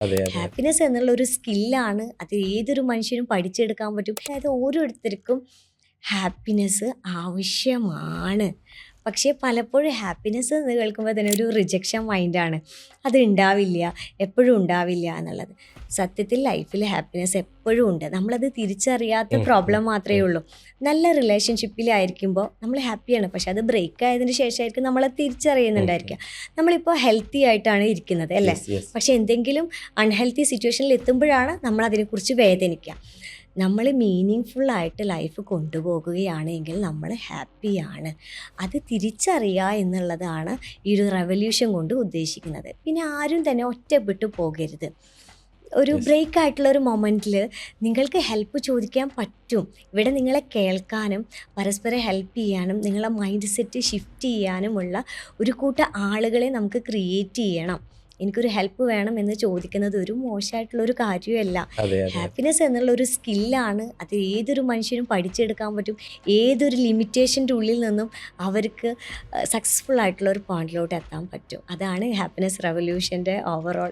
അതെ, അതെ, അതെ. ഹാപ്പിനെസ് എന്നുള്ള ഒരു സ്കില്ലാണ്. അത് ഏതൊരു മനുഷ്യനും പഠിച്ചെടുക്കാൻ പറ്റും. അതായത് ഓരോരുത്തർക്കും ഹാപ്പിനെസ് ആവശ്യമാണ്. പക്ഷേ പലപ്പോഴും ഹാപ്പിനെസ് എന്ന് കേൾക്കുമ്പോൾ തന്നെ ഒരു റിജക്ഷൻ മൈൻഡാണ്. അത് ഉണ്ടാവില്ല, എപ്പോഴും ഉണ്ടാവില്ല എന്നുള്ളത്. സത്യത്തിൽ ലൈഫിൽ ഹാപ്പിനെസ് എപ്പോഴും ഉണ്ട്. നമ്മളത് തിരിച്ചറിയാത്ത ഉം, ഉം, പ്രോബ്ലം മാത്രമേ ഉം. ഉള്ളൂ. നല്ല റിലേഷൻഷിപ്പിലായിരിക്കുമ്പോൾ നമ്മൾ ഹാപ്പിയാണ്. പക്ഷെ അത് ബ്രേക്ക് ആയതിന് ശേഷമായിരിക്കും നമ്മളത് ഉം, ഉം. തിരിച്ചറിയുന്നുണ്ടായിരിക്കുക. നമ്മളിപ്പോൾ ഹെൽത്തി ആയിട്ടാണ് ഇരിക്കുന്നത് അല്ലേ? Yes, yes. പക്ഷെ എന്തെങ്കിലും അൺഹെൽത്തി സിറ്റുവേഷനിൽ എത്തുമ്പോഴാണ് നമ്മൾ അതിനെക്കുറിച്ച് വേദനിക്കുക. നമ്മൾ മീനിങ് ഫുള്ളായിട്ട് ലൈഫ് കൊണ്ടുപോകുകയാണ് എങ്കിൽ നമ്മൾ ഹാപ്പിയാണ്. അത് തിരിച്ചറിയുക എന്നുള്ളതാണ് ഈ ഒരു റെവല്യൂഷൻ കൊണ്ട് ഉദ്ദേശിക്കുന്നത്. പിന്നെ ആരും തന്നെ ഒറ്റപ്പെട്ടു പോകരുത്. ഒരു യെസ്. ബ്രേക്ക് ആയിട്ടുള്ള ഒരു മൊമെൻറ്റിൽ നിങ്ങൾക്ക് ഹെൽപ്പ് ചോദിക്കാൻ പറ്റും. ഇവിടെ നിങ്ങളെ കേൾക്കാനും പരസ്പരം ഹെൽപ്പ് ചെയ്യാനും നിങ്ങളെ മൈൻഡ് സെറ്റ് ഷിഫ്റ്റ് ചെയ്യാനുമുള്ള ഒരു കൂട്ടം ആളുകളെ നമുക്ക് ക്രിയേറ്റ് ചെയ്യണം. എനിക്കൊരു ഹെൽപ്പ് വേണം എന്ന് ചോദിക്കുന്നത് ഒരു മോശമായിട്ടുള്ളൊരു കാര്യമല്ല. അതെ, അതെ, അതെ. ഹാപ്പിനെസ് എന്നുള്ള ഒരു സ്കില്ലാണ്. അത് ഏതൊരു മനുഷ്യനും പഠിച്ചെടുക്കാൻ പറ്റും. ഏതൊരു ലിമിറ്റേഷൻ്റെ ഉള്ളിൽ നിന്നും അവർക്ക് സക്സസ്ഫുൾ ആയിട്ടുള്ള ഒരു പോയിന്റിലോട്ട് എത്താൻ പറ്റും. അതാണ് ഹാപ്പിനെസ് റെവല്യൂഷൻ്റെ ഓവറോൾ